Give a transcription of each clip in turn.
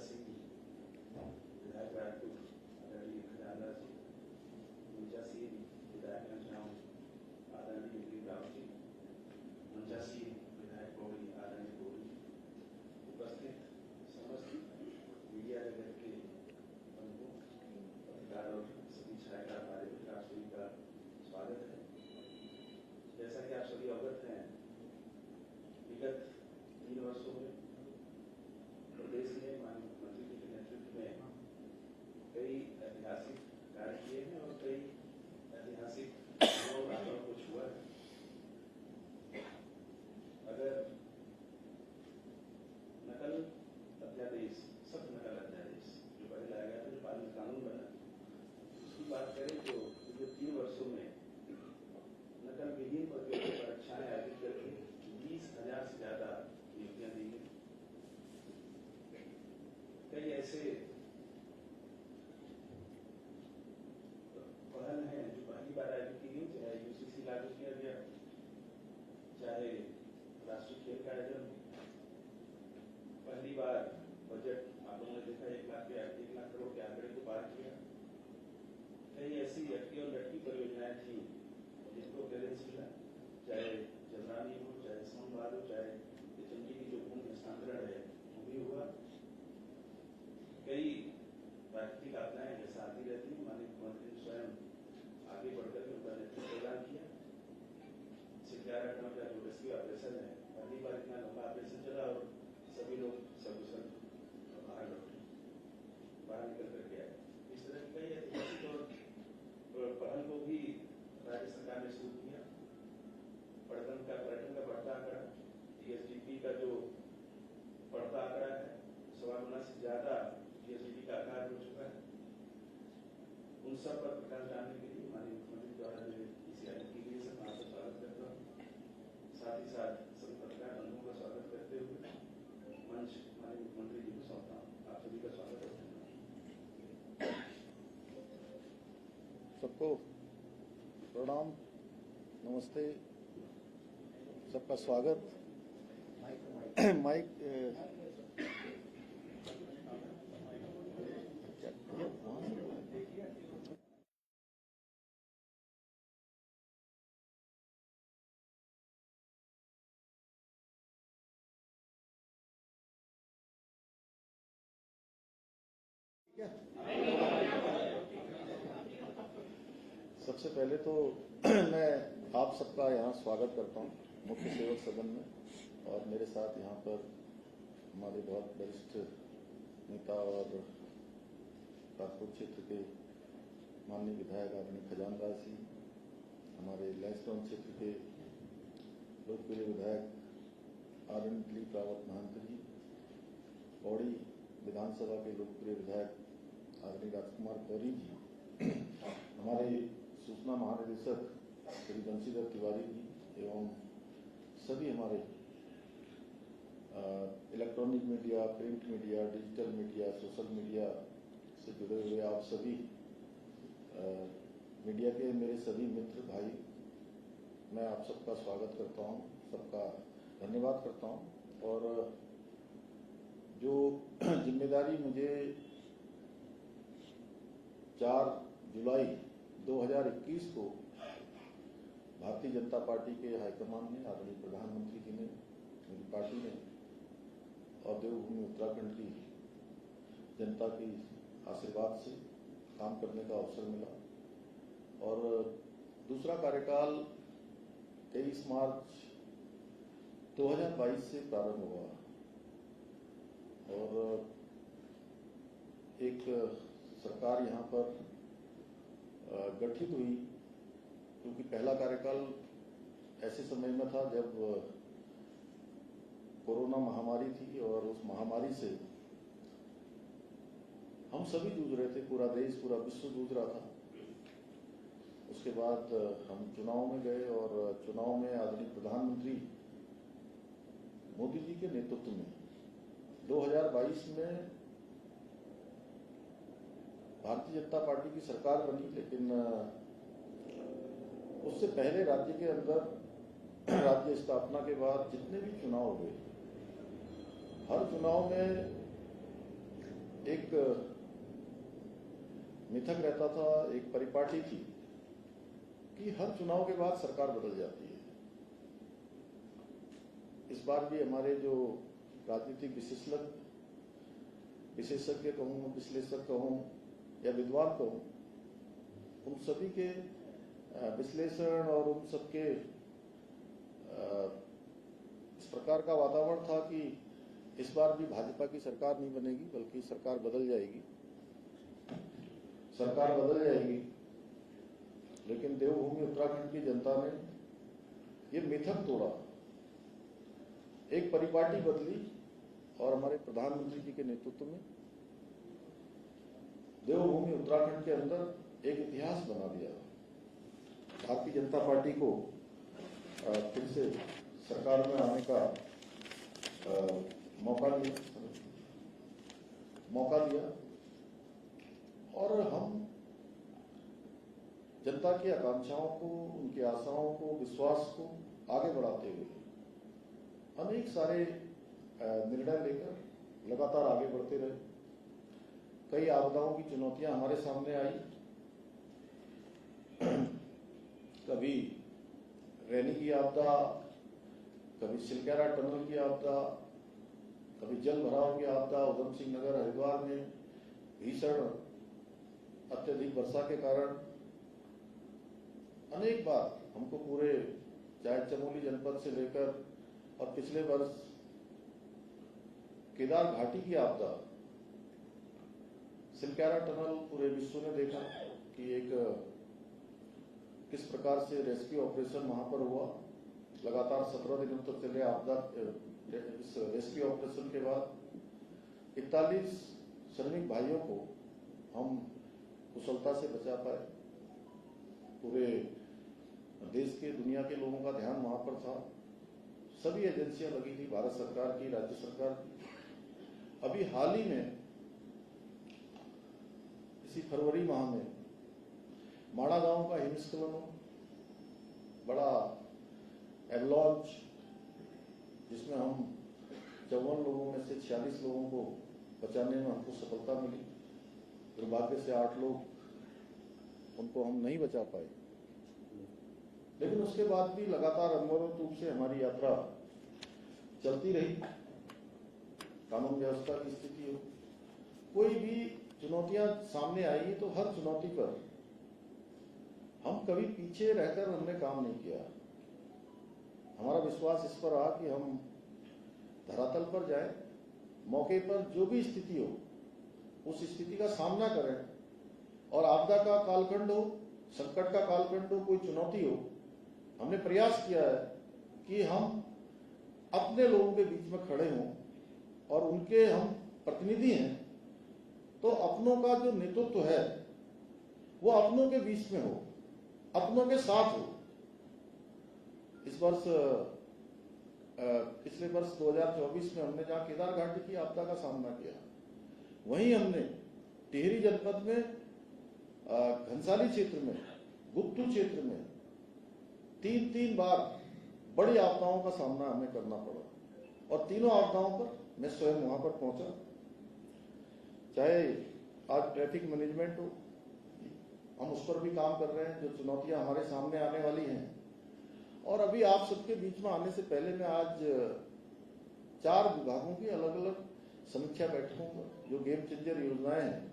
सिंह विधायक राजपुर आदरणीय खजानदार जी, मुंचासीन विधायक अंजनाव आदरणीय दिलीप राव जी, मुंचासीन विधायक पौड़ी आदरणीय पौड़ी, उपस्थित समस्त मीडिया जगत के प्रमुख पत्रकार और सभी छायाकार हमारे मित्र, आप सभी का स्वागत है। जैसा कि आप सभी अवगत हैं, विगत 3 वर्षों में प्रदेश ने माननीय मुख्यमंत्री जी के नेतृत्व में कई ऐतिहासिक कार्य किए हैं और कई ऐतिहासिक आंदोलनों को छुआ है। अगर नकल अध्यादेश, सख्त नकल अध्यादेश जो पहले लाया गया था, जो पारित कानून बना, उसकी बात करें तो पिछले 3 वर्षों में नकल विहीन प्रतियोगी परीक्षाएं आयोजित करके 20,000 से ज्यादा नियुक्तियां दी गई। कई ऐसे पहल हैं जो पहली बार आयोजित की गई, चाहे यूसीसी लागू किया गया, चाहे राष्ट्रीय खेल का आयोजन, पहली बार बजट आप लोगों ने देखा 1 लाख करोड़ के आंकड़े को पार किया। कई ऐसी लटकी और लटकी परियोजनाएं थी जिनको क्लियरेंस मिला, चाहे जलरानी हो, चाहे सोमवार हो, चाहे चंडी की जो भूमि हस्तांतरण है वो भी हुआ। कई प्राकृतिक आपदाएं जैसा आती रहती है, माननीय मुख्यमंत्री ने स्वयं आगे बढ़कर उनका नेतृत्व प्रदान किया। 11 टन का जो रेस्क्यू ऑपरेशन है, पहली बार इतना लंबा ऑपरेशन चला और सभी लोग सकुशल बाहर लौटे, बाहर निकल करके आए। इस तरह की कई ऐतिहासिक और पहल को भी राज्य सरकार ने शुरू किया। पर्यटन का बढ़ता आंकड़ा, जीएसडीपी का जो बढ़ता आंकड़ा है, 1.25 गुना से ज्यादा जीएसडीपी का आकार हो चुका है। उन सब पर प्रकाश डालने के लिए माननीय मुख्यमंत्री द्वारा जो इसे आयोजित की गई, सब आपका स्वागत करता हूँ। साथ ही साथ सभी पत्रकार बंधुओं का स्वागत करते हुए मंच माननीय मुख्यमंत्री जी को सौंपता हूँ। आप सभी का स्वागत है। सबको प्रणाम, नमस्ते, सबका स्वागत। माइक सबसे पहले तो मैं आप सबका यहाँ स्वागत करता हूँ मुख्य सेवक सदन में, और मेरे साथ यहाँ पर हमारे बहुत वरिष्ठ नेता और राजपुर क्षेत्र के माननीय विधायक आदरणीय खजानदार जी, हमारे लैंसडाउन क्षेत्र के लोकप्रिय विधायक आदरणीय दिलीप रावत महंत जी, पौड़ी विधानसभा के लोकप्रिय विधायक आदरणीय राजकुमार गौरी जी, हमारे सूचना महानिदेशक श्री बंशीधर तिवारी जी एवं सभी हमारे electronic media, print media, digital media, social media से जुड़े हुए आप सभी मीडिया के मेरे सभी मित्र भाई, मैं आप सबका स्वागत करता हूं, सबका धन्यवाद करता हूं। और जो जिम्मेदारी मुझे 4 जुलाई 2021 को भारतीय जनता पार्टी के हाईकमान ने, आदरणीय प्रधानमंत्री जी ने, मेरी पार्टी ने और देवभूमि उत्तराखंड की जनता की आशीर्वाद से काम करने का अवसर मिला। और दूसरा कार्यकाल 23 मार्च 2022 से प्रारंभ हुआ और एक सरकार यहाँ पर गठित हुई, क्योंकि पहला कार्यकाल ऐसे समय में था जब कोरोना महामारी थी और उस महामारी से हम सभी जूझ रहे थे, पूरा देश, पूरा विश्व जूझ रहा था। उसके बाद हम चुनाव में गए और चुनाव में आदरणीय प्रधानमंत्री मोदी जी के नेतृत्व में 2022 में भारतीय जनता पार्टी की सरकार बनी। लेकिन उससे पहले राज्य के अंदर राज्य स्थापना के बाद जितने भी चुनाव हुए, हर चुनाव में एक मिथक रहता था, एक परिपाटी थी कि हर चुनाव के बाद सरकार बदल जाती है। इस बार भी हमारे जो राजनीतिक विशेषज्ञ कहूं, विश्लेषक कहूं या विद्वान कहूं, उन सभी के विश्लेषण और उन सबके इस प्रकार का वातावरण था कि इस बार भी भाजपा की सरकार नहीं बनेगी, बल्कि सरकार बदल जाएगी। लेकिन देवभूमि उत्तराखंड की जनता ने ये मिथक तोड़ा, एक परिपाटी बदली और हमारे प्रधानमंत्री जी के नेतृत्व में देवभूमि उत्तराखंड के अंदर एक इतिहास बना दिया। भारतीय जनता पार्टी को फिर से सरकार में आने का मौका दिया और हम जनता की आकांक्षाओं को, उनकी आशाओं को, विश्वास को आगे बढ़ाते हुए अनेक सारे निर्णय लेकर लगातार आगे बढ़ते रहे। कई आपदाओं की चुनौतियां हमारे सामने आई, कभी रैनी की आपदा, कभी सिलक्यारा टनल की आपदा, कभी जल भराव की आपदा, उधम सिंह नगर हरिद्वार में भीषण अत्यधिक वर्षा के कारण अनेक बार हमको पूरे चाहे चमोली जनपद से लेकर और पिछले वर्ष केदार घाटी की आपदा, सिलक्यारा टनल पूरे विश्व ने देखा कि एक किस प्रकार से रेस्क्यू ऑपरेशन वहां पर हुआ। लगातार 17 दिनों तक चले आपदा इस रेस्क्यू ऑपरेशन के बाद 41 श्रमिक भाइयों को हम कुशलता से बचा पाए। पूरे देश के, दुनिया के लोगों का ध्यान वहां पर था। सभी एजेंसियां लगी थी, भारत सरकार की, राज्य सरकार की। अभी हाल ही में इसी फरवरी माह में माड़ा गांव का हिमस्खलन, बड़ा एवलॉन्च, जिसमें हम 54 लोगों में से 46 लोगों को बचाने में हमको सफलता मिली। दुर्भाग्य से 8 लोग, उनको हम नहीं बचा पाए। लेकिन उसके बाद भी लगातार अनवरत रूप से हमारी यात्रा चलती रही। कानून व्यवस्था की स्थिति हो, कोई भी चुनौतियां सामने आई तो हर चुनौती पर हम कभी पीछे रहकर हमने काम नहीं किया। हमारा विश्वास इस पर रहा कि हम धरातल पर जाएं, मौके पर जो भी स्थिति हो उस स्थिति का सामना करें और आपदा का कालखंड हो, संकट का कालखंड हो, कोई चुनौती हो, हमने प्रयास किया है कि हम अपने लोगों के बीच में खड़े हों और उनके हम प्रतिनिधि हैं, तो अपनों का जो नेतृत्व है वो अपनों के बीच में हो, अपनों के साथ हो। इस वर्ष, पिछले वर्ष 2024 में हमने जहां केदार घाटी की आपदा का सामना किया, वहीं हमने टिहरी जनपद में, घनसाली क्षेत्र में, गुप्तू क्षेत्र में 3 बार बड़ी आपदाओं का सामना हमें करना पड़ा और तीनों आपदाओं पर मैं स्वयं वहां पर पहुंचा। चाहे आज ट्रैफिक मैनेजमेंट हो, हम उस पर भी काम कर रहे हैं, जो चुनौतियां हमारे सामने आने वाली हैं। और अभी आप सबके बीच में आने से पहले मैं आज 4 विभागों की अलग अलग समीक्षा बैठकों पर, जो गेम चेंजर योजनाएं हैं,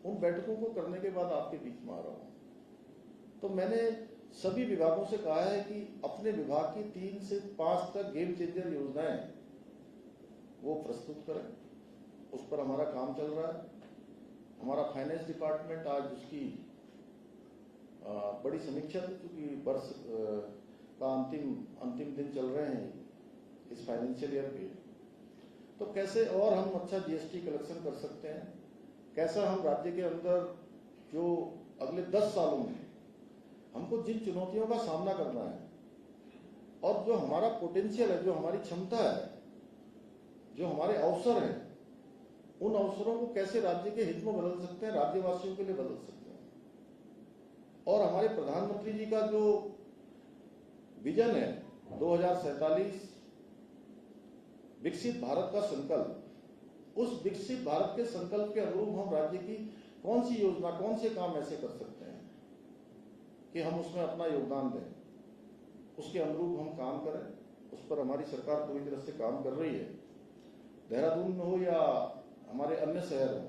उन बैठकों को करने के बाद आपके बीच में आ रहा हूं। तो मैंने सभी विभागों से कहा है कि अपने विभाग की 3 से 5 तक गेम चेंजर योजनाएं वो प्रस्तुत करें। उस पर हमारा काम चल रहा है। हमारा फाइनेंस डिपार्टमेंट आज उसकी बड़ी समीक्षा थी, क्योंकि वर्ष का अंतिम दिन चल रहे हैं इस फाइनेंशियल ईयर के। तो कैसे और हम अच्छा जीएसटी कलेक्शन कर सकते हैं, कैसा हम राज्य के अंदर जो अगले 10 सालों में हमको जिन चुनौतियों का सामना करना है और जो हमारा पोटेंशियल है, जो हमारी क्षमता है, जो हमारे अवसर हैं, उन अवसरों को कैसे राज्य के हित में बदल सकते हैं, राज्यवासियों के लिए बदल सकते हैं। और हमारे प्रधानमंत्री जी का जो विजन है 2047 विकसित भारत का संकल्प, उस विकसित भारत के संकल्प के अनुरूप हम राज्य की कौन सी योजना, कौन से काम ऐसे कर सकते हैं कि हम उसमें अपना योगदान दें, उसके अनुरूप हम काम करें। उस पर हमारी सरकार पूरी तरह से काम कर रही है। देहरादून में हो या हमारे अन्य शहर हो,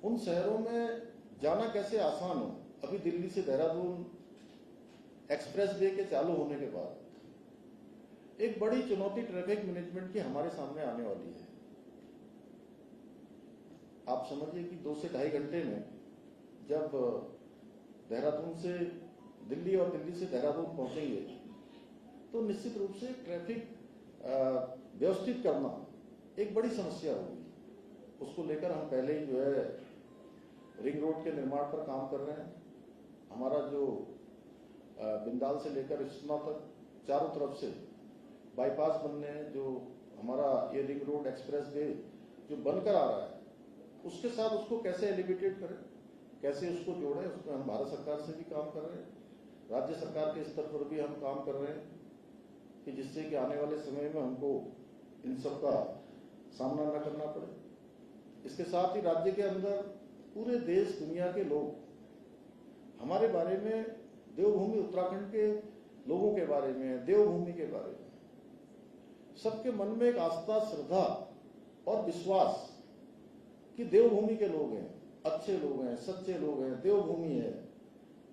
उन शहरों में जाना कैसे आसान हो। अभी दिल्ली से देहरादून एक्सप्रेस वे के चालू होने के बाद एक बड़ी चुनौती ट्रैफिक मैनेजमेंट की हमारे सामने आने वाली है। आप समझिए कि 2 से ढाई घंटे में जब देहरादून से दिल्ली और दिल्ली से देहरादून पहुंचेंगे तो निश्चित रूप से ट्रैफिक व्यवस्थित करना एक बड़ी समस्या होगी। उसको लेकर हम पहले ही जो है रिंग रोड के निर्माण पर काम कर रहे हैं। हमारा जो बिंदाल से लेकर इस्मा तक चारों तरफ से बाईपास बनने हैं, जो हमारा ये रिंग रोड एक्सप्रेस वे जो बनकर आ रहा है, उसके साथ उसको कैसे एलिवेटेड करें, कैसे उसको जोड़ें, उस पर हम भारत सरकार से भी काम कर रहे हैं, राज्य सरकार के स्तर पर भी हम काम कर रहे हैं कि जिससे कि आने वाले समय में हमको इन सब का सामना न करना पड़े। इसके साथ ही राज्य के अंदर पूरे देश दुनिया के लोग हमारे बारे में, देवभूमि उत्तराखंड के लोगों के बारे में, देवभूमि के बारे में सबके मन में एक आस्था, श्रद्धा और विश्वास कि देवभूमि के लोग हैं, अच्छे लोग हैं, सच्चे लोग हैं, देवभूमि है,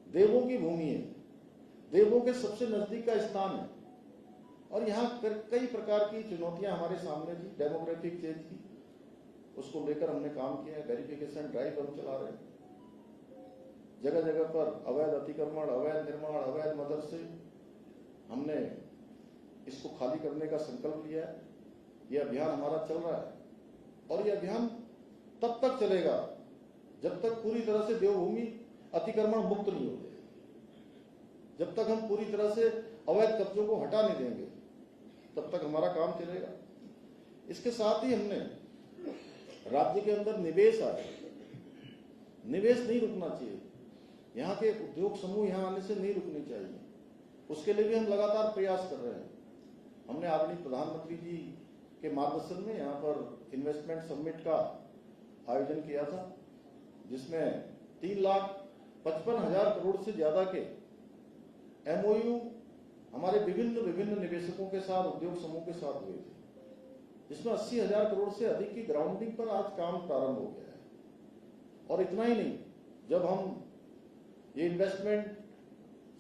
देवों की भूमि है, देवों के सबसे नजदीक का स्थान है। और यहाँ कई प्रकार की चुनौतियां हमारे सामने थी, डेमोग्राफिक चेंज की, उसको लेकर हमने काम किया है। वेरिफिकेशन ड्राइव हम चला रहे हैं। जगह जगह पर अवैध अतिक्रमण, अवैध निर्माण, अवैध मदरसे, हमने इसको खाली करने का संकल्प लिया है। यह अभियान हमारा चल रहा है और यह अभियान तब तक चलेगा जब तक पूरी तरह से देवभूमि अतिक्रमण मुक्त नहीं हो जाए, जब तक हम पूरी तरह से अवैध कब्जों को हटा नहीं देंगे, तब तक हमारा काम चलेगा। इसके साथ ही हमने राज्य के अंदर निवेश आए, निवेश नहीं रुकना चाहिए, यहाँ के उद्योग समूह यहाँ आने से नहीं रुकने चाहिए। उसके लिए भी हम लगातार प्रयास कर रहे हैं। हमने आदरणीय प्रधानमंत्री जी के मार्गदर्शन में यहाँ पर इन्वेस्टमेंट समिट का आयोजन किया था, जिसमें 3,55,000 करोड़ से ज्यादा के MOU हमारे विभिन्न निवेशकों के साथ, उद्योग समूह के साथ हुए थे, जिसमें 80,000 करोड़ से अधिक की ग्राउंडिंग पर आज काम प्रारंभ हो गया है। और इतना ही नहीं, जब हम ये इन्वेस्टमेंट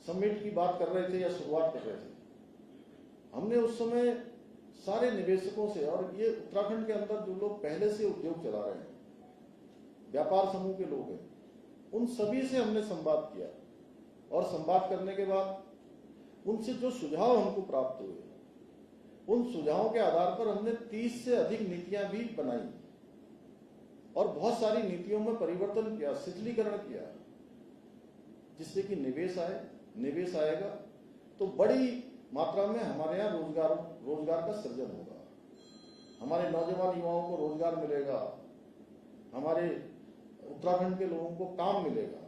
समिट की बात कर रहे थे या शुरुआत कर रहे थे, हमने उस समय सारे निवेशकों से, और ये उत्तराखंड के अंदर जो लोग पहले से उद्योग चला रहे हैं, व्यापार समूह के लोग हैं, उन सभी से हमने संवाद किया। और संवाद करने के बाद उनसे जो सुझाव हमको प्राप्त हुए, उन सुझावों के आधार पर हमने 30 से अधिक नीतियां भी बनाई और बहुत सारी नीतियों में परिवर्तन किया, शिथिलीकरण किया, जिससे कि निवेश आए। निवेश आएगा तो बड़ी मात्रा में हमारे यहाँ रोजगार का सृजन होगा, हमारे नौजवान युवाओं को रोजगार मिलेगा, हमारे उत्तराखंड के लोगों को काम मिलेगा,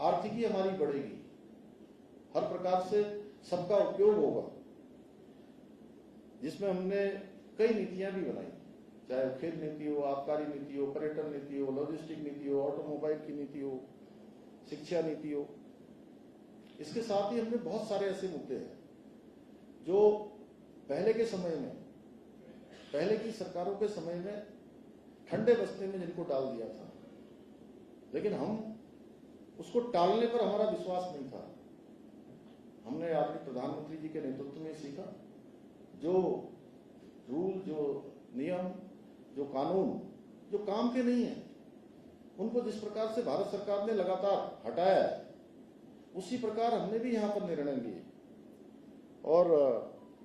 आर्थिकी हमारी बढ़ेगी, हर प्रकार से सबका उपयोग होगा, जिसमें हमने कई नीतियां भी बनाई, चाहे खेल नीति हो, आबकारी नीति हो, पर्यटन नीति हो, लॉजिस्टिक नीति हो, ऑटोमोबाइल की नीति हो, शिक्षा नीति हो। इसके साथ ही हमने बहुत सारे ऐसे मुद्दे हैं जो पहले के समय में, पहले की सरकारों के समय में ठंडे बस्ते में जिनको डाल दिया था, लेकिन हम उसको टालने पर हमारा विश्वास नहीं था। हमने आदरणीय प्रधानमंत्री जी के नेतृत्व में सीखा, जो रूल, जो नियम, जो कानून जो काम के नहीं है, उनको जिस प्रकार से भारत सरकार ने लगातार हटाया है, उसी प्रकार हमने भी यहाँ पर निर्णय लिए। और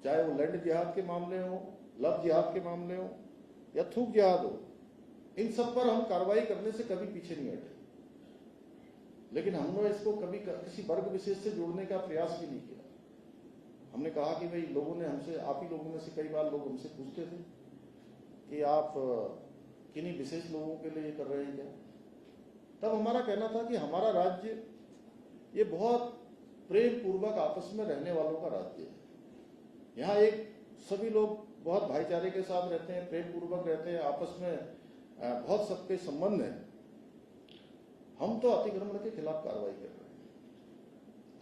चाहे वो लैंड जिहाद के मामले हो, लव जिहाद के मामले हो या थूक जिहाद हो, इन सब पर हम कार्रवाई करने से कभी पीछे नहीं हटे। लेकिन हमने इसको कभी किसी वर्ग विशेष से जोड़ने का प्रयास भी नहीं किया। हमने कहा कि भाई लोगों ने हमसे, आप ही लोगों में से कई बार लोग हमसे पूछते थे कि आप किन्हीं विशेष लोगों के लिए कर रहे हैं क्या। तब हमारा कहना था कि हमारा राज्य ये बहुत प्रेम पूर्वक आपस में रहने वालों का राज्य है। यहाँ एक सभी लोग बहुत भाईचारे के साथ रहते हैं, प्रेम पूर्वक रहते हैं, आपस में बहुत सबके संबंध है। हम तो अतिक्रमण के खिलाफ कार्रवाई कर रहे हैं,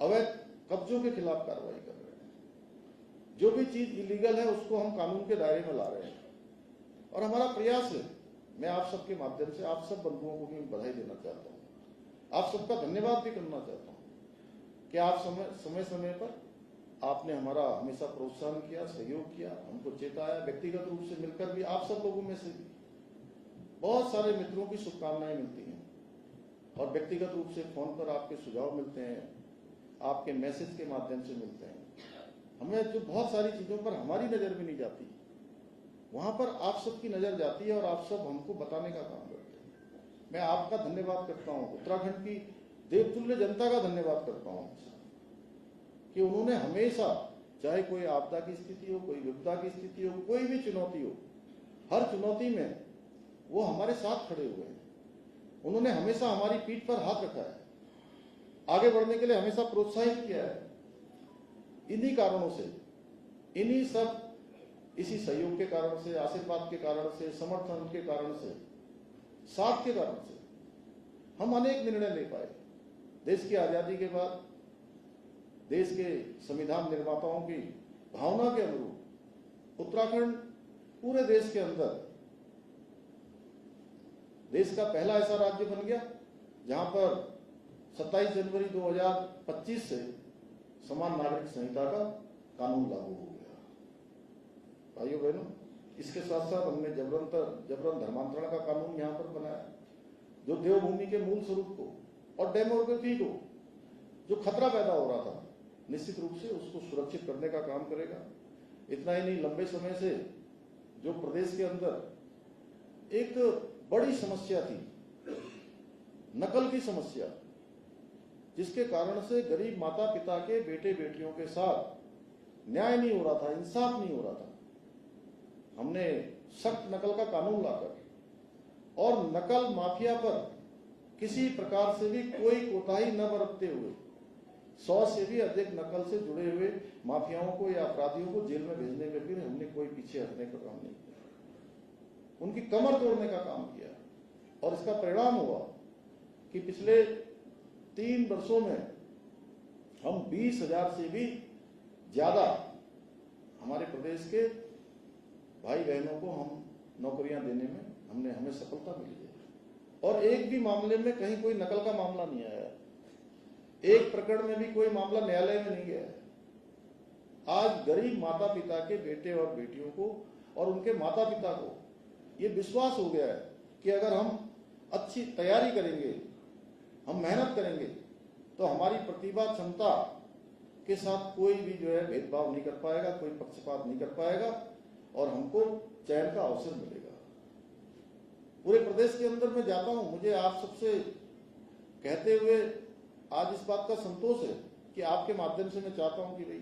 अवैध कब्जों के खिलाफ कार्रवाई कर रहे हैं, जो भी चीज इलीगल है उसको हम कानून के दायरे में ला रहे हैं। और हमारा प्रयास है, मैं आप सबके माध्यम से आप सब बंधुओं को भी बधाई देना चाहता हूँ, आप सबका धन्यवाद भी करना चाहता हूँ कि आप समय समय पर आपने हमारा हमेशा प्रोत्साहन किया, सहयोग किया, हमको चेताया। व्यक्तिगत रूप से मिलकर भी आप सब लोगों में से भी बहुत सारे मित्रों की शुभकामनाएं मिलती हैं और व्यक्तिगत रूप से फोन पर आपके सुझाव मिलते हैं, आपके मैसेज के माध्यम से मिलते हैं। हमें जो बहुत सारी चीजों पर हमारी नजर भी नहीं जाती, वहां पर आप सबकी नजर जाती है और आप सब हमको बताने का काम करते हैं। मैं आपका धन्यवाद करता हूं, उत्तराखंड की देवतुल्य जनता का धन्यवाद करता हूं कि उन्होंने हमेशा, चाहे कोई आपदा की स्थिति हो, कोई विपदा की स्थिति हो, कोई भी चुनौती हो, हर चुनौती में वो हमारे साथ खड़े हुए हैं। उन्होंने हमेशा हमारी पीठ पर हाथ रखा है, आगे बढ़ने के लिए हमेशा प्रोत्साहित किया है। इन्हीं कारणों से, इन्हीं सब इसी सहयोग के कारण से, आशीर्वाद के कारण से, समर्थन के कारण से, साथ के कारण से हम अनेक निर्णय ले पाए। देश की आजादी के बाद देश के संविधान निर्माताओं की भावना के अनुरूप उत्तराखंड पूरे देश के अंदर देश का पहला ऐसा राज्य बन गया जहां पर 27 जनवरी 2025 से समान नागरिक संहिता का कानून लागू हो गया। भाइयों बहनों, इसके साथ साथ हमने जबरन धर्मांतरण का कानून यहां पर बनाया, जो देवभूमि के मूल स्वरूप को और डेमोक्रेसी को जो खतरा पैदा हो रहा था, निश्चित रूप से उसको सुरक्षित करने का काम करेगा। इतना ही नहीं, लंबे समय से जो प्रदेश के अंदर एक बड़ी समस्या थी, नकल की समस्या, जिसके कारण से गरीब माता पिता के बेटे बेटियों के साथ न्याय नहीं हो रहा था, इंसाफ नहीं हो रहा था, हमने सख्त नकल का कानून लाकर और नकल माफिया पर किसी प्रकार से भी कोई कोताही न बरतते हुए 100 से भी अधिक नकल से जुड़े हुए माफियाओं को या अपराधियों को जेल में भेजने में भी हमने कोई पीछे हटने का काम नहीं किया, उनकी कमर तोड़ने का काम किया। और इसका परिणाम हुआ कि पिछले 3 वर्षों में हम 20,000 से भी ज्यादा हमारे प्रदेश के भाई बहनों को हम नौकरियां देने में हमें सफलता मिली है। और एक भी मामले में कहीं कोई नकल का मामला नहीं आया, एक प्रकरण में भी कोई मामला न्यायालय में नहीं गया है। आज गरीब माता पिता के बेटे और बेटियों को और उनके माता पिता को ये विश्वास हो गया है कि अगर हम अच्छी तैयारी करेंगे, हम मेहनत करेंगे, तो हमारी प्रतिभा क्षमता के साथ कोई भी जो है भेदभाव नहीं कर पाएगा, कोई पक्षपात नहीं कर पाएगा और हमको चयन का अवसर मिलेगा। पूरे प्रदेश के अंदर मैं जाता हूं, मुझे आप सबसे कहते हुए आज इस बात का संतोष है कि आपके माध्यम से मैं चाहता हूं कि भाई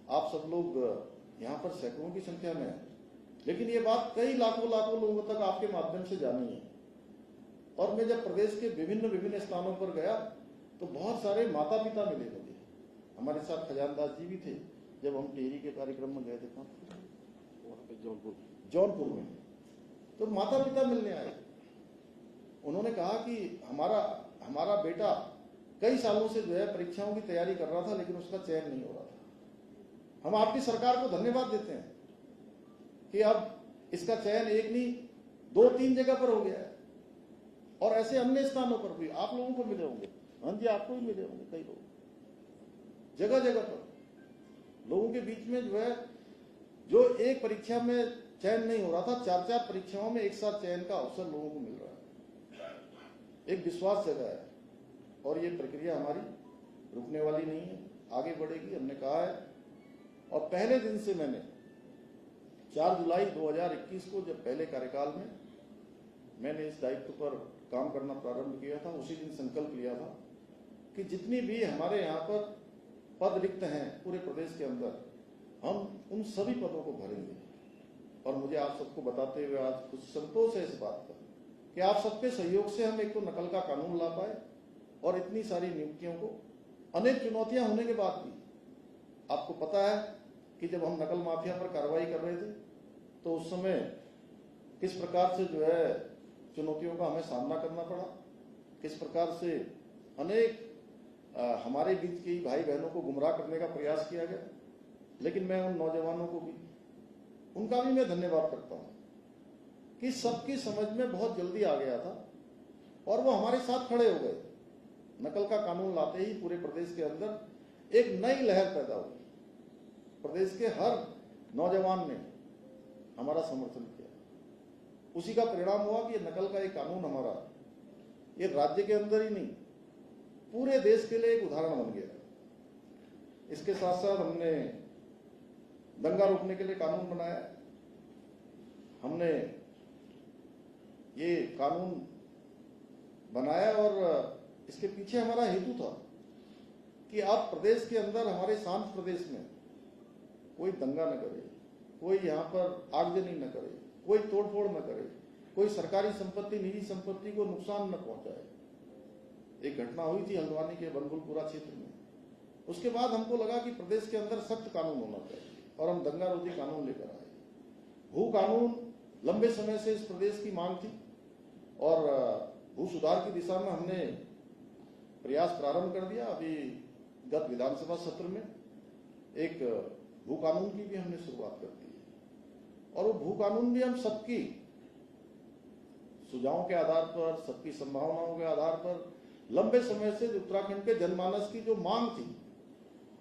आप सब लोग यहाँ पर सैकड़ों की संख्या में हैं, लेकिन ये बात कई लाखों लोगों तक आपके माध्यम से जानी है। और मैं जब प्रदेश के विभिन्न स्थानों पर गया तो बहुत सारे माता पिता मिले मुझे। हमारे साथ खजानदास जी भी थे जब हम टेहरी के कार्यक्रम में गए थे जौनपुर में, तो माता पिता मिलने आए। उन्होंने कहा कि हमारा बेटा कई सालों से जो है परीक्षाओं की तैयारी कर रहा था, लेकिन उसका चयन नहीं हो रहा था। हम आपकी सरकार को धन्यवाद देते हैं कि अब इसका चयन एक नहीं 2-3 जगह पर हो गया है और ऐसे अन्य स्थानों पर भी आप लोगों को मिले होंगे। हाँ जी, आपको भी मिले होंगे कई लोग। जगह जगह पर लोगों के बीच में जो है, जो एक परीक्षा में चयन नहीं हो रहा था, 4-4 परीक्षाओं में एक साथ चयन का अवसर लोगों को मिल रहा है। एक विश्वास जगह है और ये प्रक्रिया हमारी रुकने वाली नहीं है, आगे बढ़ेगी, हमने कहा है। और पहले दिन से मैंने 4 जुलाई 2021 को जब पहले कार्यकाल में मैंने इस दायित्व पर काम करना प्रारंभ किया था, उसी दिन संकल्प लिया था कि जितनी भी हमारे यहाँ पर पद रिक्त हैं पूरे प्रदेश के अंदर, हम उन सभी पदों को भरेंगे। और मुझे आप सबको बताते हुए आज कुछ संतोष है इस बात का कि आप सबके सहयोग से हम एक तो नकल का कानून ला पाए और इतनी सारी नियुक्तियों को, अनेक चुनौतियां होने के बाद भी। आपको पता है कि जब हम नकल माफिया पर कार्रवाई कर रहे थे तो उस समय किस प्रकार से जो है चुनौतियों का हमें सामना करना पड़ा, किस प्रकार से अनेक हमारे बीच के भाई बहनों को गुमराह करने का प्रयास किया गया। लेकिन मैं उन नौजवानों को भी, उनका भी मैं धन्यवाद करता हूं कि सबकी समझ में बहुत जल्दी आ गया था और वो हमारे साथ खड़े हो गए। नकल का कानून लाते ही पूरे प्रदेश के अंदर एक नई लहर पैदा हुई। प्रदेश के हर नौजवान ने हमारा समर्थन किया। उसी का परिणाम हुआ कि नकल का एक कानून हमारा ये राज्य के अंदर ही नहीं पूरे देश के लिए एक उदाहरण बन गया। इसके साथ साथ हमने दंगा रोकने के लिए कानून बनाया। हमने ये कानून बनाया और इसके पीछे हमारा हेतु था कि आप प्रदेश के अंदर, हमारे शांत प्रदेश में कोई दंगा न करे, कोई यहाँ पर आगजनी न करे, कोई तोड़फोड़ न करे, कोई सरकारी संपत्ति, निजी संपत्ति को नुकसान न पहुंचाए। एक घटना हुई थी हल्द्वानी के बनभुलपुरा क्षेत्र में। उसके बाद हमको लगा कि प्रदेश के अंदर सख्त कानून होना चाहिए और हम दंगा रोधी कानून लेकर आए। भू कानून लंबे समय से इस प्रदेश की मांग थी और भू सुधार की दिशा में हमने प्रयास प्रारंभ कर दिया। अभी गत विधानसभा सत्र में एक भू कानून की भी हमने शुरुआत कर दी है और वो भू कानून भी हम सबकी सुझावों के आधार पर, सबकी संभावनाओं के आधार पर लंबे समय से उत्तराखंड के जनमानस की जो मांग थी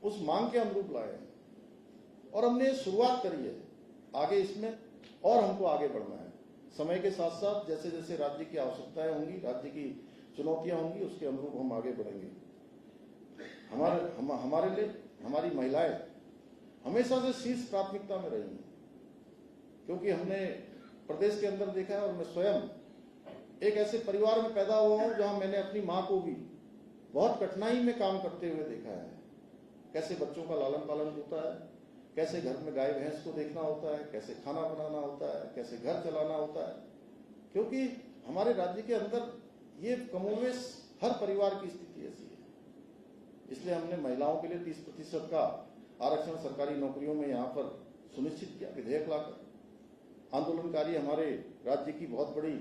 उस मांग के अनुरूप लाए हैं और हमने शुरुआत करी है। आगे इसमें और हमको आगे बढ़ना है। समय के साथ साथ जैसे जैसे राज्य की आवश्यकताएं होंगी, राज्य की चुनौतियां होंगी, उसके अनुरूप हम आगे बढ़ेंगे। हमारे लिए हमारी महिलाएं हमेशा से शीर्ष प्राथमिकता में रही हैं, क्योंकि हमने प्रदेश के अंदर देखा है और मैं स्वयं एक ऐसे परिवार में पैदा हुआ हूं जहां मैंने अपनी मां को भी बहुत कठिनाई में काम करते हुए देखा है। कैसे बच्चों का लालन पालन होता है, कैसे घर में गाय भैंस को देखना होता है, कैसे खाना बनाना होता है, कैसे घर चलाना होता है। क्योंकि हमारे राज्य के अंदर ये कमोवेश हर परिवार की स्थिति ऐसी है। इसलिए हमने महिलाओं के लिए 30% का आरक्षण सरकारी नौकरियों में यहाँ पर सुनिश्चित किया, विधेयक लाकर। आंदोलनकारी हमारे राज्य की बहुत बड़ी,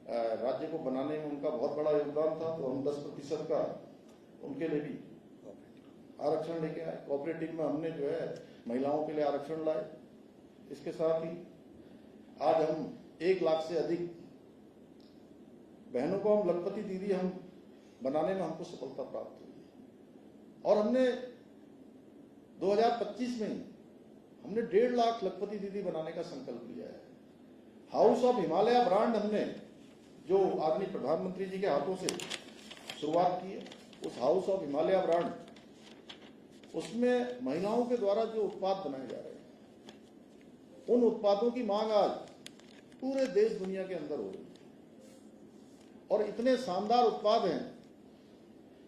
राज्य को बनाने में उनका बहुत बड़ा योगदान था, तो हम 10% का उनके लिए भी आरक्षण लेके आए। कोऑपरेटिव में हमने जो है महिलाओं के लिए आरक्षण लाए। इसके साथ ही आज हम 1 लाख से अधिक बहनों को हम लखपति दीदी हम बनाने में हमको सफलता प्राप्त हुई और हमने 2025 में हमने 1.5 लाख लखपति दीदी बनाने का संकल्प लिया है। हाउस ऑफ हिमालय ब्रांड हमने जो आदरणीय प्रधानमंत्री जी के हाथों से शुरुआत की है, उस हाउस ऑफ हिमालय ब्रांड, उसमें महिलाओं के द्वारा जो उत्पाद बनाए जा रहे हैं, उन उत्पादों की मांग आज पूरे देश दुनिया के अंदर हो रही है और इतने शानदार उत्पाद हैं।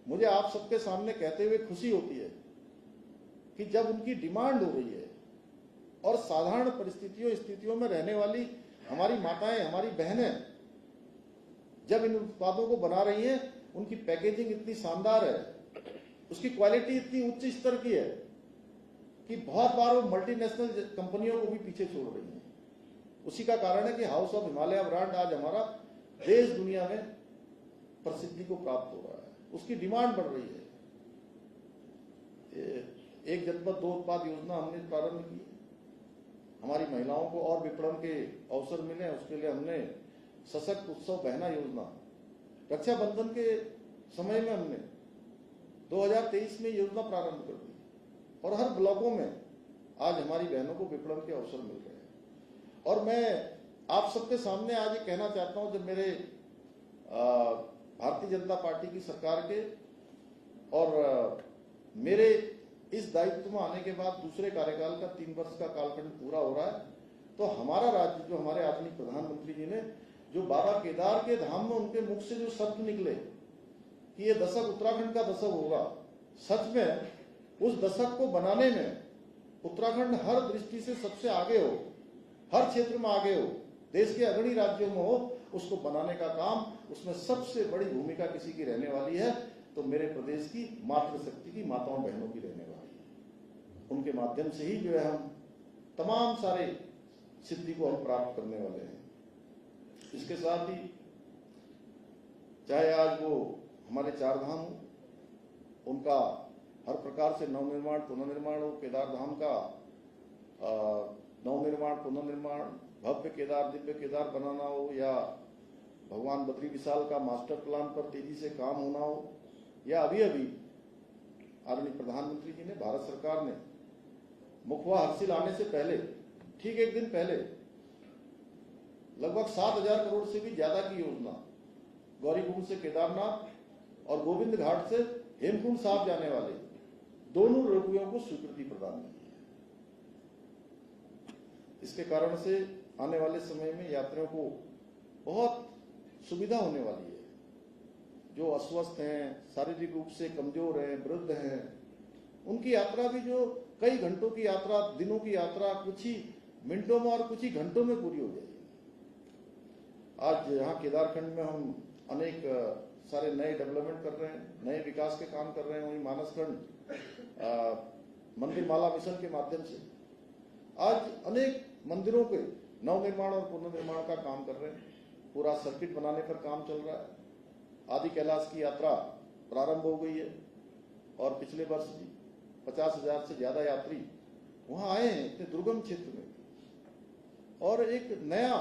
मुझे आप सबके सामने कहते हुए खुशी होती है कि जब उनकी डिमांड हो रही है और साधारण स्थितियों में रहने वाली हमारी माताएं, हमारी बहनें जब इन उत्पादों को बना रही हैं, उनकी पैकेजिंग इतनी शानदार है, उसकी क्वालिटी इतनी उच्च स्तर की है कि बहुत बार वो मल्टीनेशनल कंपनियों को भी पीछे छोड़ रही है। उसी का कारण है कि हाउस ऑफ हिमालय ब्रांड आज हमारा देश दुनिया में प्रसिद्धि को प्राप्त हो रहा है, उसकी डिमांड बढ़ रही है। एक जनपद 2 उत्पाद योजना हमने प्रारंभ की। हमारी महिलाओं को और विपणन के अवसर मिले, उसके लिए हमने सशक्त उत्सव बहना योजना, रक्षाबंधन के समय में हमने 2023 में योजना प्रारंभ कर दी और हर ब्लॉकों में आज हमारी बहनों को विपणन के अवसर मिल रहे हैं। और मैं आप सबके सामने आज ये कहना चाहता हूं, जब मेरे भारतीय जनता पार्टी की सरकार के और मेरे इस दायित्व में आने के बाद दूसरे कार्यकाल का 3 वर्ष का कालखंड पूरा हो रहा है, तो हमारा राज्य, जो हमारे आदरणीय प्रधानमंत्री जी ने जो बाबा केदार के धाम में उनके मुख से जो शब्द निकले कि ये दशक उत्तराखंड का दशक होगा, सच में उस दशक को बनाने में उत्तराखंड हर दृष्टि से सबसे आगे हो, हर क्षेत्र में आगे हो, देश के अग्रणी राज्यों में हो, उसको बनाने का काम, उसमें सबसे बड़ी भूमिका किसी की रहने वाली है तो मेरे प्रदेश की मातृशक्ति की, माताओं बहनों की रहने वाली है। उनके माध्यम से ही जो है हम तमाम सारे सिद्धि को हम प्राप्त करने वाले हैं। इसके साथ ही चाहे आज वो हमारे चार धाम हो, उनका हर प्रकार से नवनिर्माण पुनर्निर्माण हो, केदार धाम का नवनिर्माण पुनर्निर्माण, भव्य केदार दिव्य केदार बनाना हो, या भगवान बद्री विशाल का मास्टर प्लान पर तेजी से काम होना हो, या अभी अभी आदरणीय प्रधानमंत्री जी ने, भारत सरकार ने मुखवा हासिल आने से पहले ठीक एक दिन पहले लगभग 7,000 करोड़ से भी ज्यादा की योजना गौरीकुंड से केदारनाथ और गोविंद घाट से हेमकुंड साहब जाने वाले दोनों रोपवेयों को स्वीकृति प्रदान की है। इसके कारण से आने वाले समय में यात्रियों को बहुत सुविधा होने वाली है। जो अस्वस्थ हैं, शारीरिक रूप से कमजोर हैं, वृद्ध हैं, उनकी यात्रा भी जो कई घंटों की यात्रा, दिनों की यात्रा कुछ ही मिनटों में और कुछ ही घंटों में पूरी हो जाएगी। आज यहाँ केदारखंड में हम अनेक सारे नए डेवलपमेंट कर रहे हैं, नए विकास के काम कर रहे हैं। वहीं मानसखंड मंदिर माला मिशन के माध्यम से आज अनेक मंदिरों के नवनिर्माण और पुनर्निर्माण का काम कर रहे हैं। पूरा सर्किट बनाने पर काम चल रहा है। आदि कैलाश की यात्रा प्रारंभ हो गई है और पिछले वर्ष भी 50,000 से ज्यादा यात्री वहां आए हैं इतने दुर्गम क्षेत्र में, और एक नया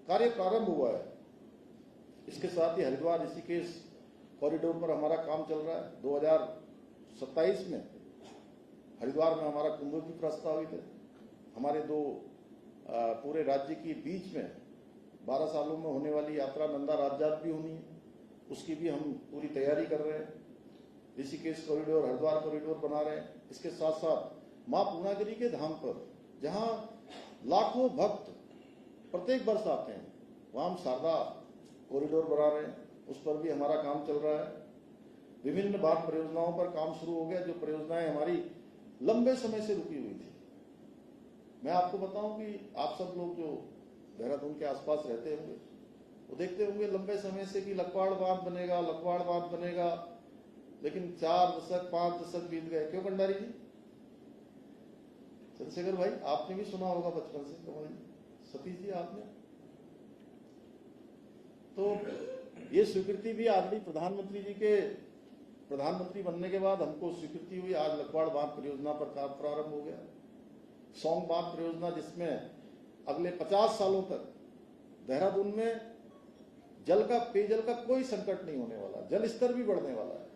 कार्य प्रारंभ हुआ है। इसके साथ ही हरिद्वार ऋषिकेश कॉरिडोर पर हमारा काम चल रहा है। 2027 में हरिद्वार में हमारा कुंभ भी प्रस्तावित है। हमारे दो पूरे राज्य के बीच में 12 सालों में होने वाली यात्रा नंदा राजजात भी होनी है, उसकी भी हम पूरी तैयारी कर रहे हैं। ऋषिकेश कॉरिडोर, हरिद्वार कॉरिडोर बना रहे हैं। इसके साथ साथ मां पूर्णागिरी के धाम पर जहां लाखों भक्त प्रत्येक वर्ष आते हैं, वहां हम शारदा कॉरिडोर बना रहे हैं, उस पर भी हमारा काम चल रहा है। विभिन्न बाढ़ परियोजनाओं पर काम शुरू हो गया, जो परियोजनाएं हमारी लंबे समय से रुकी हुई थी। मैं आपको बताऊं कि आप सब लोग जो देहरादून के आसपास रहते होंगे वो देखते होंगे लंबे समय से कि लखवाड़ बांध बनेगा, लखवाड़ बांध बनेगा, लेकिन 4 दशक 5 दशक बीत गए। क्यों भंडारी जी, चंद्रशेखर भाई, आपने भी सुना होगा बचपन से, कमल जी, सतीश जी, आपने तो ये स्वीकृति भी आदरणीय प्रधानमंत्री जी के प्रधानमंत्री बनने के बाद हमको स्वीकृति हुई। आज लखवाड़ बांध परियोजना पर काम प्रारंभ हो गया। सौंग बांध परियोजना, जिसमें अगले 50 सालों तक देहरादून में पेयजल का कोई संकट नहीं होने वाला, जल स्तर भी बढ़ने वाला है।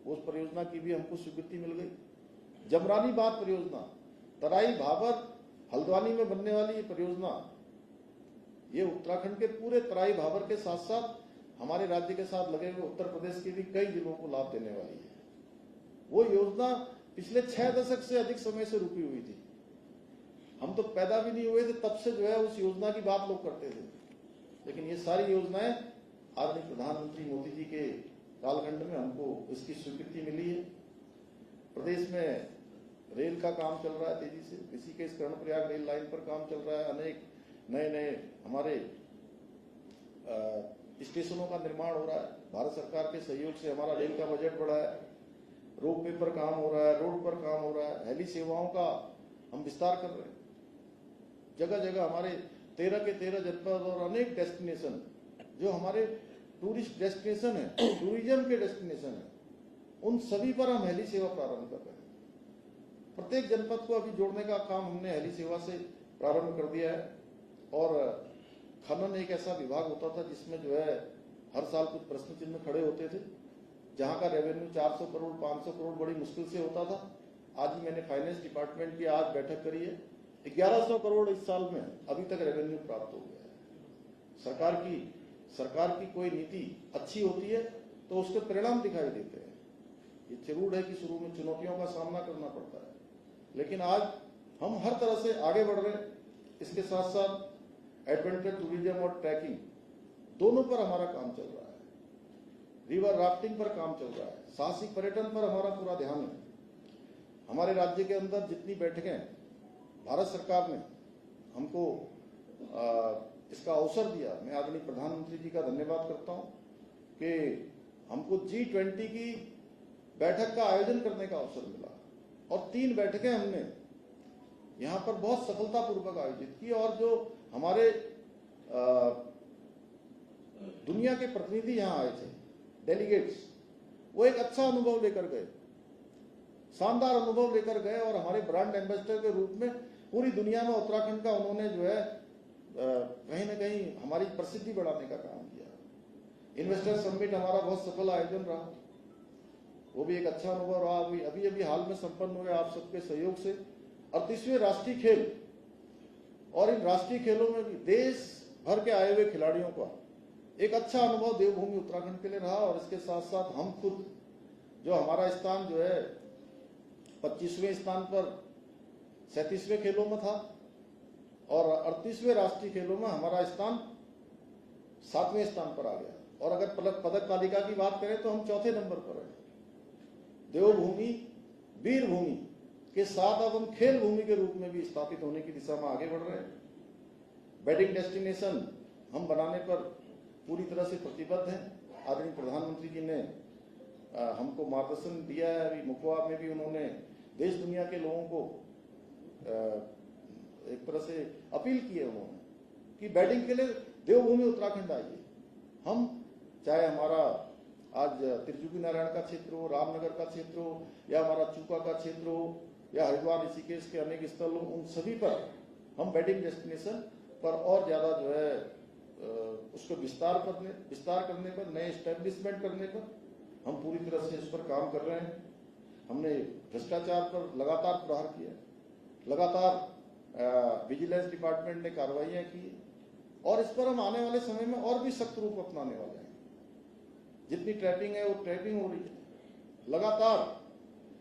उस परियोजना की भी हमको स्वीकृति मिल गई। जमरानी बांध परियोजना, तराई भाबर हल्द्वानी में बनने वाली ये परियोजना, ये उत्तराखंड के पूरे तराई भाबर के साथ साथ हमारे राज्य के साथ लगे हुए उत्तर प्रदेश के भी कई जिलों को लाभ देने वाली है। वो योजना पिछले 6 दशक से अधिक समय से रुकी हुई थी। हम तो पैदा भी नहीं हुए थे तब से जो है उस योजना की बात लोग करते थे, लेकिन ये सारी योजनाएं आदरणीय प्रधानमंत्री मोदी जी के कालखंड में हमको इसकी स्वीकृति मिली है। प्रदेश में रेल का काम चल रहा है तेजी से। ऋषिकेश कर्णप्रयाग रेल लाइन पर काम चल रहा है। अनेक नए नए हमारे स्टेशनों का निर्माण हो रहा है। भारत सरकार के सहयोग से हमारा रेल का बजट बढ़ा है। रोपवे पर काम हो रहा है, रोड पर काम हो रहा है, हेली सेवाओं का हम विस्तार कर रहे हैं। जगह जगह हमारे 13 के 13 जनपद और अनेक डेस्टिनेशन जो हमारे टूरिस्ट डेस्टिनेशन है, टूरिज्म के डेस्टिनेशन है, उन सभी पर हम हेली सेवा प्रारंभ कर रहे हैं। प्रत्येक जनपद को अभी जोड़ने का काम हमने हेली सेवा से प्रारंभ कर दिया है। और खनन एक ऐसा विभाग होता था जिसमें जो है हर साल कुछ प्रश्न चिन्ह खड़े होते थे। जहां का रेवेन्यू 400 करोड़ 500 करोड़ बड़ी मुश्किल से होता था, आज ही मैंने फाइनेंस डिपार्टमेंट की आज बैठक करी है, 1100 करोड़ इस साल में अभी तक रेवेन्यू प्राप्त हो गया है। सरकार की कोई नीति अच्छी होती है तो उसके परिणाम दिखाई देते हैं। ये जरूर है कि शुरू में चुनौतियों का सामना करना पड़ता है, लेकिन आज हम हर तरह से आगे बढ़ रहे हैं। इसके साथ साथ एडवेंचर टूरिज्म और ट्रैकिंग दोनों पर हमारा काम चल रहा है। रिवर राफ्टिंग पर काम चल रहा है। साहसिक पर्यटन पर हमारा पूरा ध्यान है। हमारे राज्य के अंदर जितनी बैठकें भारत सरकार ने हमको इसका अवसर दिया, मैं आदरणीय प्रधानमंत्री जी का धन्यवाद करता हूं कि हमको G20 की बैठक का आयोजन करने का अवसर मिला और 3 बैठकें हमने यहाँ पर बहुत सफलतापूर्वक आयोजित की और जो हमारे दुनिया के प्रतिनिधि यहाँ आए थे, डेलीगेट्स, वो एक अच्छा अनुभव लेकर गए, शानदार अनुभव लेकर गए और हमारे ब्रांड एम्बेसडर के रूप में पूरी दुनिया में उत्तराखंड का उन्होंने जो है कहीं ना कहीं हमारी प्रसिद्धि बढ़ाने का काम किया। इन्वेस्टर समिट हमारा बहुत सफल आयोजन रहा, वो भी एक अच्छा अनुभव रहा। अभी अभी हाल में संपन्न हुए आप सबके सहयोग से 38वें राष्ट्रीय खेल, और इन राष्ट्रीय खेलों में भी देश भर के आए हुए खिलाड़ियों का एक अच्छा अनुभव देवभूमि उत्तराखंड के लिए रहा। और इसके साथ साथ हम खुद, जो हमारा स्थान जो है 25वें स्थान पर 37वें खेलों में था और 38वें राष्ट्रीय खेलों में हमारा स्थान 7वें स्थान पर आ गया। और अगर पदक तालिका की बात करें तो हम चौथे नंबर पर हैं। देवभूमि, वीर भूमि के साथ अब हम खेल भूमि के रूप में भी स्थापित होने की दिशा में आगे बढ़ रहे हैं। वेडिंग डेस्टिनेशन हम बनाने पर पूरी तरह से प्रतिबद्ध हैं। आदरणीय प्रधानमंत्री जी ने हमको मार्गदर्शन दिया है। अभी मुखवा में भी उन्होंने देश दुनिया के लोगों को एक तरह से अपील की है उन्होंने कि बैटिंग के लिए देवभूमि उत्तराखंड आइए। हम चाहे हमारा आज त्रिजुगी नारायण का क्षेत्र हो, रामनगर का क्षेत्र हो, या हमारा चूका का क्षेत्र हो, या हरिद्वार ऋषिकेश के अनेक स्थल हो, उन सभी पर हम वेडिंग डेस्टिनेशन पर और ज्यादा जो है उसको विस्तार करने पर, नए एस्टेब्लिशमेंट करने पर हम पूरी तरह से इस पर काम कर रहे हैं। हमने भ्रष्टाचार पर लगातार प्रहार किया, लगातार विजिलेंस डिपार्टमेंट ने कार्रवाइयां की और इस पर हम आने वाले समय में और भी सख्त रूप अपनाने वाले हैं। जितनी ट्रैपिंग है वो ट्रैपिंग हो रही है लगातार।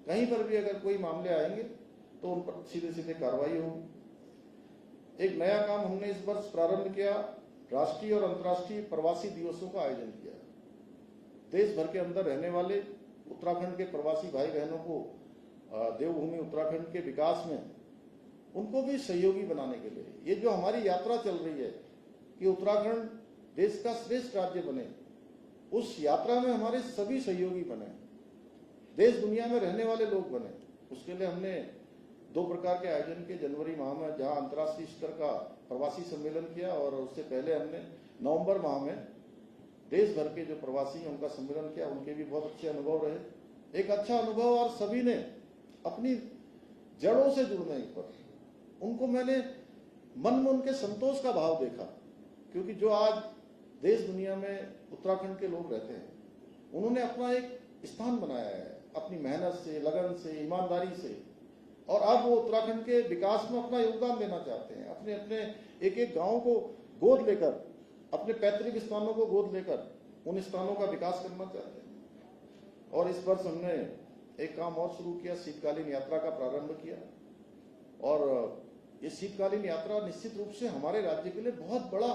कहीं पर भी अगर कोई मामले आएंगे तो उन पर सीधे सीधे कार्रवाई होगी। एक नया काम हमने इस वर्ष प्रारंभ किया, राष्ट्रीय और अंतर्राष्ट्रीय प्रवासी दिवसों का आयोजन किया। देश भर के अंदर रहने वाले उत्तराखंड के प्रवासी भाई बहनों को देवभूमि उत्तराखंड के विकास में उनको भी सहयोगी बनाने के लिए ये जो हमारी यात्रा चल रही है कि उत्तराखंड देश का श्रेष्ठ राज्य बने, उस यात्रा में हमारे सभी सहयोगी बने, देश दुनिया में रहने वाले लोग बने। उसके लिए हमने 2 प्रकार के आयोजन के जनवरी माह में, जहां अंतर्राष्ट्रीय स्तर का प्रवासी सम्मेलन किया, और उससे पहले हमने नवंबर माह में देश भर के जो प्रवासी हैं उनका सम्मेलन किया। उनके भी बहुत अच्छे अनुभव रहे, एक अच्छा अनुभव। और सभी ने अपनी जड़ों से जुड़ने पर उनको मैंने मन में उनके संतोष का भाव देखा, क्योंकि जो आज देश दुनिया में उत्तराखंड के लोग रहते हैं, उन्होंने अपना एक स्थान बनाया है अपनी मेहनत से, लगन से, ईमानदारी से, और अब वो उत्तराखंड के विकास में अपना योगदान देना चाहते हैं। अपने अपने एक एक गांव को गोद लेकर, अपने पैतृक स्थानों को गोद लेकर उन स्थानों का विकास करना चाहते हैं। और इस वर्ष हमने एक काम और शुरू किया, शीतकालीन यात्रा का प्रारंभ किया। और ये शीतकालीन यात्रा निश्चित रूप से हमारे राज्य के लिए बहुत बड़ा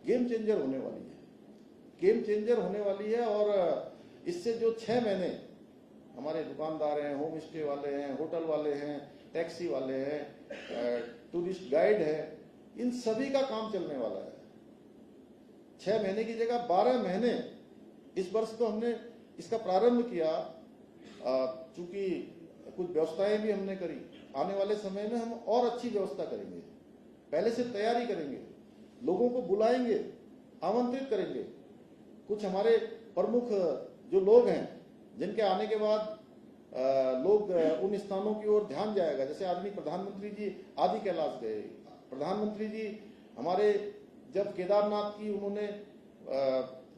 गेम चेंजर होने वाली है, गेम चेंजर होने वाली है। और इससे जो 6 महीने हमारे दुकानदार हैं, होम स्टे वाले हैं, होटल वाले हैं, टैक्सी वाले हैं, टूरिस्ट गाइड है, इन सभी का काम चलने वाला है। 6 महीने की जगह 12 महीने इस वर्ष तो हमने इसका प्रारंभ किया। चूंकि कुछ व्यवस्थाएं भी हमने करी, आने वाले समय में हम और अच्छी व्यवस्था करेंगे, पहले से तैयारी करेंगे, लोगों को बुलाएंगे, आमंत्रित करेंगे। कुछ हमारे प्रमुख जो लोग हैं जिनके आने के बाद लोग उन स्थानों की ओर ध्यान जाएगा, जैसे आदरणीय प्रधानमंत्री जी आदि कैलाश गए, प्रधानमंत्री जी हमारे जब केदारनाथ की उन्होंने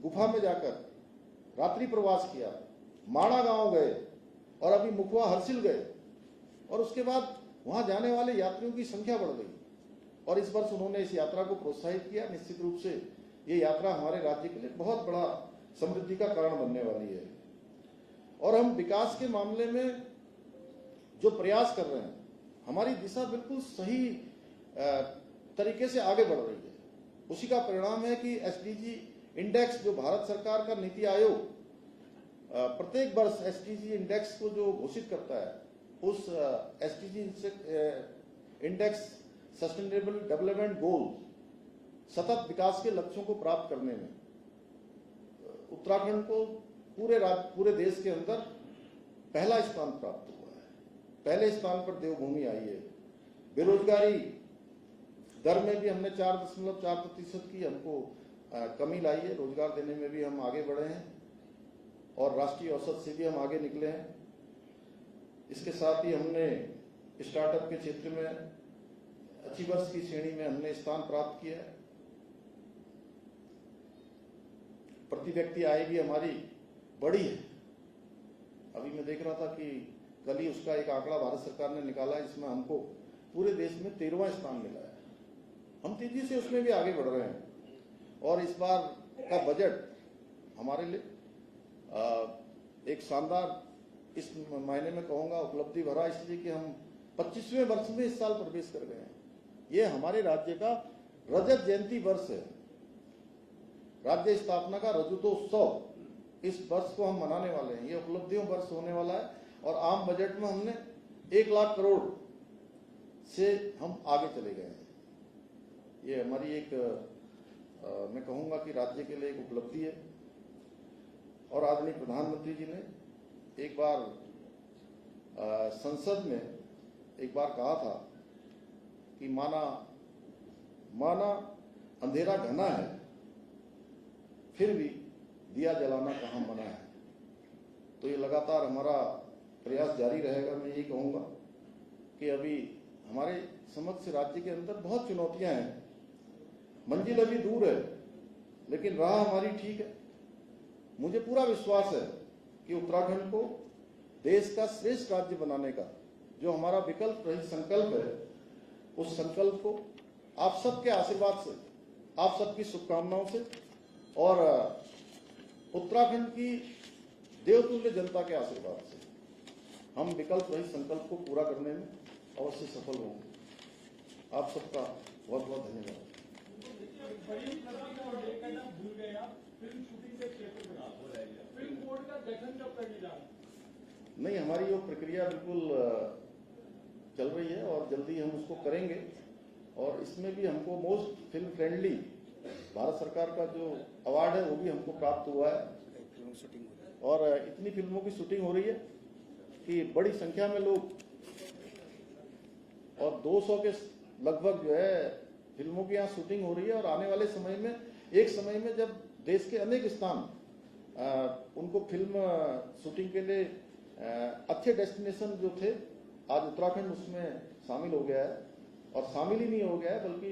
गुफा में जाकर रात्रि प्रवास किया, माणा गांव गए और अभी मुखवा हर्सिल गए, और उसके बाद वहां जाने वाले यात्रियों की संख्या बढ़ गई और इस वर्ष उन्होंने इस यात्रा को प्रोत्साहित किया। निश्चित रूप से ये यात्रा हमारे राज्य के लिए बहुत बड़ा समृद्धि का कारण बनने वाली है। और हम विकास के मामले में जो प्रयास कर रहे हैं, हमारी दिशा बिल्कुल सही तरीके से आगे बढ़ रही है। उसी का परिणाम है कि एसडीजी इंडेक्स जो भारत सरकार का नीति आयोग प्रत्येक वर्ष एसडीजी इंडेक्स को जो घोषित करता है, उस SDG index sustainable development goal, सतत विकास के लक्ष्यों को प्राप्त करने में उत्तराखंड को पूरे देश के अंदर पहला स्थान प्राप्त हुआ है। पहले स्थान पर देवभूमि आई है। बेरोजगारी दर में भी हमने 4.4% की हमको कमी लाई है। रोजगार देने में भी हम आगे बढ़े हैं और राष्ट्रीय औसत से भी हम आगे निकले हैं। इसके साथ ही हमने स्टार्टअप के क्षेत्र में अच्छी वर्ष की श्रेणी में हमने स्थान प्राप्त किया है। प्रति व्यक्ति आय भी हमारी बढ़ी है। अभी मैं देख रहा था कि कल ही उसका एक आंकड़ा भारत सरकार ने निकाला है, जिसमें हमको पूरे देश में 13वां स्थान मिला है। हम तेजी से उसमें भी आगे बढ़ रहे हैं और इस बार का बजट हमारे लिए एक शानदार, इस महीने में कहूंगा उपलब्धि भरा, इसलिए कि हम 25वें वर्ष में इस साल प्रवेश कर गए हैं। ये हमारे राज्य का रजत जयंती वर्ष है, राज्य स्थापना का रजतोत्सव इस वर्ष को हम मनाने वाले हैं। ये उपलब्धियों वर्ष होने वाला है और आम बजट में हमने 1 लाख करोड़ से हम आगे चले गए हैं। ये हमारी एक मैं कहूंगा कि राज्य के लिए एक उपलब्धि है। और आदरणीय प्रधानमंत्री जी ने एक बार संसद में एक बार कहा था कि माना अंधेरा घना है, फिर भी दिया जलाना कहाँ मना है। तो ये लगातार हमारा प्रयास जारी रहेगा। मैं ये कहूंगा कि अभी हमारे समक्ष राज्य के अंदर बहुत चुनौतियां हैं, मंजिल अभी दूर है, लेकिन राह हमारी ठीक है। मुझे पूरा विश्वास है कि उत्तराखंड को देश का श्रेष्ठ राज्य बनाने का जो हमारा विकल्प रहित संकल्प है, उस संकल्प को आप सबके आशीर्वाद से, आप सबकी शुभकामनाओं से और उत्तराखंड की देवतुल्य जनता के आशीर्वाद से हम विकल्प रहित संकल्प को पूरा करने में अवश्य सफल होंगे। आप सबका बहुत बहुत धन्यवाद। नहीं, हमारी वो प्रक्रिया बिल्कुल चल रही है और जल्दी हम उसको करेंगे। और इसमें भी हमको मोस्ट फिल्म फ्रेंडली भारत सरकार का जो अवार्ड है वो भी हमको प्राप्त हुआ है। और इतनी फिल्मों की शूटिंग हो रही है कि बड़ी संख्या में लोग, और 200 के लगभग जो है फिल्मों की यहाँ शूटिंग हो रही है। और आने वाले समय में, एक समय में जब देश के अनेक स्थान उनको फिल्म शूटिंग के लिए अच्छे डेस्टिनेशन जो थे, आज उत्तराखंड उसमें शामिल हो गया है। और शामिल ही नहीं हो गया है बल्कि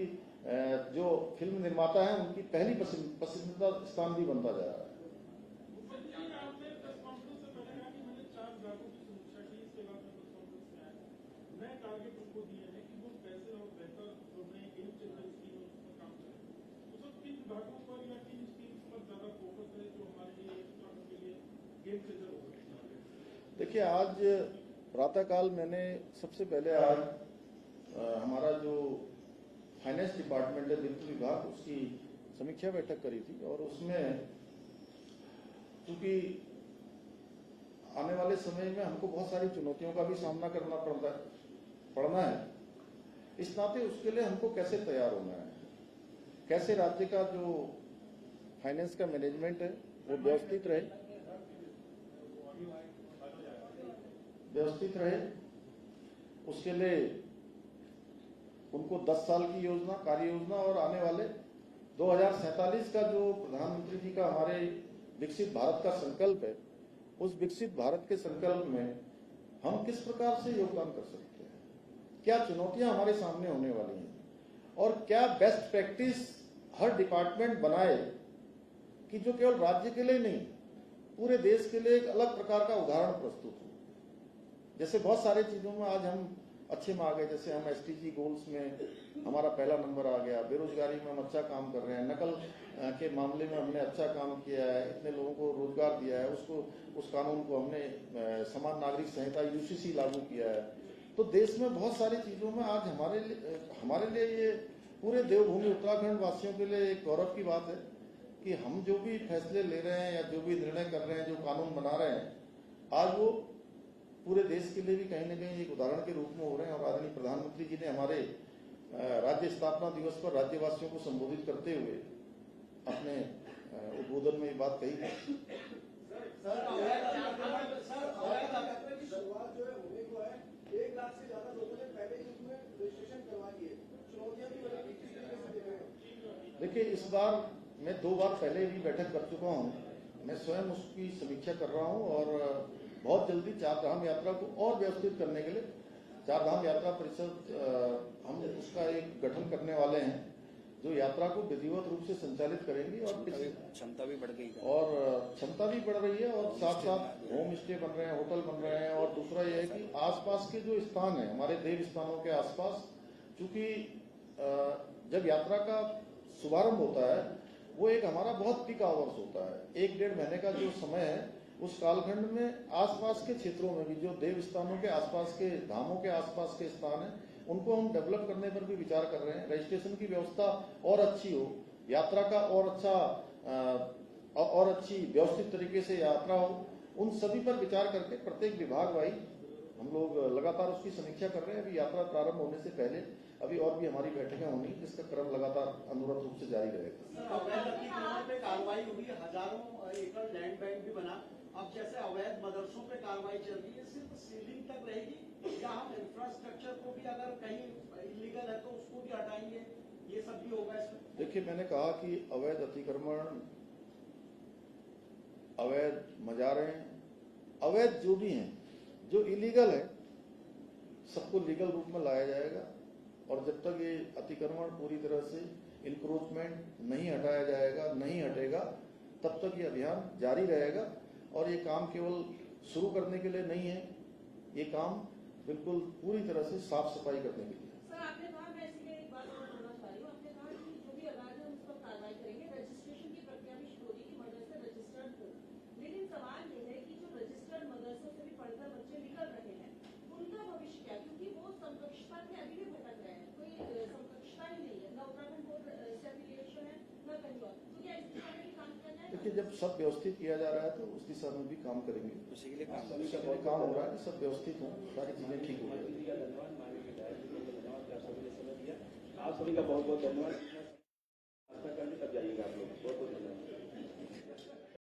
जो फिल्म निर्माता है उनकी पहली पसंदीदा स्थान भी बनता जा रहा है। देखिए, आज प्रातःकाल मैंने सबसे पहले आज हमारा जो फाइनेंस डिपार्टमेंट है, वित्त विभाग, उसकी समीक्षा बैठक करी थी। और उसमें क्योंकि आने वाले समय में हमको बहुत सारी चुनौतियों का भी सामना करना पड़ना है, इस नाते उसके लिए हमको कैसे तैयार होना है, कैसे राज्य का जो फाइनेंस का मैनेजमेंट है वो व्यवस्थित रहे, उसके लिए उनको 10 साल की योजना, कार्य योजना और आने वाले 2047 का जो प्रधानमंत्री जी का हमारे विकसित भारत का संकल्प है, उस विकसित भारत के संकल्प में हम किस प्रकार से योगदान कर सकते हैं, क्या चुनौतियां हमारे सामने होने वाली हैं, और क्या बेस्ट प्रैक्टिस हर डिपार्टमेंट बनाए कि जो केवल राज्य के लिए नहीं, पूरे देश के लिए एक अलग प्रकार का उदाहरण प्रस्तुत हो। जैसे बहुत सारे चीजों में आज हम अच्छे में आ गए, जैसे हम SDG गोल्स में हमारा पहला नंबर आ गया, बेरोजगारी में हम अच्छा काम कर रहे हैं, नकल के मामले में हमने अच्छा काम किया है, इतने लोगों को रोजगार दिया है, उस कानून को हमने समान नागरिक संहिता UCC लागू किया है। तो देश में बहुत सारी चीजों में आज हमारे लिए ये पूरे देवभूमि उत्तराखंड वासियों के लिए एक गौरव की बात है कि हम जो भी फैसले ले रहे हैं या जो भी निर्णय कर रहे हैं, जो कानून बना रहे हैं, आज वो पूरे देश के लिए भी कहीं न कहीं एक उदाहरण के रूप में हो रहे हैं। और आदरणीय प्रधानमंत्री जी ने हमारे राज्य स्थापना दिवस पर राज्यवासियों को संबोधित करते हुए अपने उद्बोधन में ये बात कही थी की शुरुआत जो है होने को है, 1 लाख से ज्यादा लोगों ने पहले ही उसमें रजिस्ट्रेशन करवा लिए। चुनौतियां भी बनेगी, किस तरीके से देख रहे हैं? देखिए, इस बार मैं 2 बार पहले भी बैठक कर चुका हूं। मैं स्वयं उसकी समीक्षा कर रहा हूं और बहुत जल्दी चारधाम यात्रा को और व्यवस्थित करने के लिए चारधाम यात्रा परिषद हम उसका एक गठन करने वाले हैं, जो यात्रा को विधिवत रूप से संचालित करेंगी और क्षमता भी बढ़ गई है और क्षमता भी बढ़ रही है और साथ साथ होम स्टे बन रहे हैं, होटल बन रहे हैं। और दूसरा यह है कि आसपास के जो स्थान है, हमारे देव स्थानों के आसपास, चूंकि जब यात्रा का शुभारंभ होता है वो एक हमारा बहुत पीक आवर्स होता है, 1-1.5 महीने का जो समय है, उस कालखंड में आसपास के क्षेत्रों में भी जो देव स्थानों के आसपास के धामों के आसपास के स्थान है, उनको हम डेवलप करने पर भी विचार कर रहे हैं। रजिस्ट्रेशन की व्यवस्था और अच्छी हो, यात्रा का और अच्छी व्यवस्थित तरीके से यात्रा हो, उन सभी पर विचार करके प्रत्येक विभाग वाइज हम लोग लगातार उसकी समीक्षा कर रहे हैं। अभी यात्रा प्रारंभ होने से पहले अभी और भी हमारी बैठकें होंगी, जिसका क्रम लगातार अनुरत रूप से जारी रहेगा। अवैध अतिक्रमण पे कार्रवाई हुई, हजारों एकड़ लैंड बैंक भी बना। अब जैसे अवैध मदरसों पे कार्रवाई चल रही है, सिर्फ सीलिंग तक रहेगी या हम इंफ्रास्ट्रक्चर को भी अगर कहीं इलीगल है तो उसको भी हटाएंगे, ये सब भी होगा इसमें? देखिए, मैंने कहा कि अवैध अतिक्रमण, अवैध मजारें, अवैध जो भी हैं, जो इलीगल है, सबको लीगल रूप में लाया जाएगा। और जब तक ये अतिक्रमण पूरी तरह से इंक्रोचमेंट नहीं हटाया जाएगा, नहीं हटेगा, तब तक ये अभियान जारी रहेगा। और ये काम केवल शुरू करने के लिए नहीं है, ये काम बिल्कुल पूरी तरह से साफ सफाई करने के लिए। सर, आपने कहा, मैं इसलिए एक बात और बोलना चाह रही हूँ, आपने कहा कि जो भी अवैध है उस पर कार्रवाई करेंगे, रजिस्ट्रेशन की प्रक्रिया भी शुरू होगी कि मदरसे रजिस्टर्ड हो। लेकिन सवाल ये है कि जो रजिस्टर्ड मदरसों से भी पढ़कर बच्चे निकल रहे हैं, उनका भविष्य क्या? क्योंकि वो समकक्षता में अभी भी भटक रहे हैं, कोई समकक्षता ही नहीं है, न उत्तराखंड बोर्ड से एफिलिएशन है, न कहीं और। तो क्या इस दिशा में भी काम किया जाएगा? देखिए, जब सब व्यवस्थित किया जा रहा है तो उस दिशा में भी काम करेंगे। उसी के लिए काम काम हो रहा है कि सब व्यवस्थित हो, सारी चीजें ठीक हो जाएगी। धन्यवाद, माननीय विधायक जी को धन्यवाद, आप सभी ने समय दिया। आप सभी का बहुत बहुत धन्यवाद।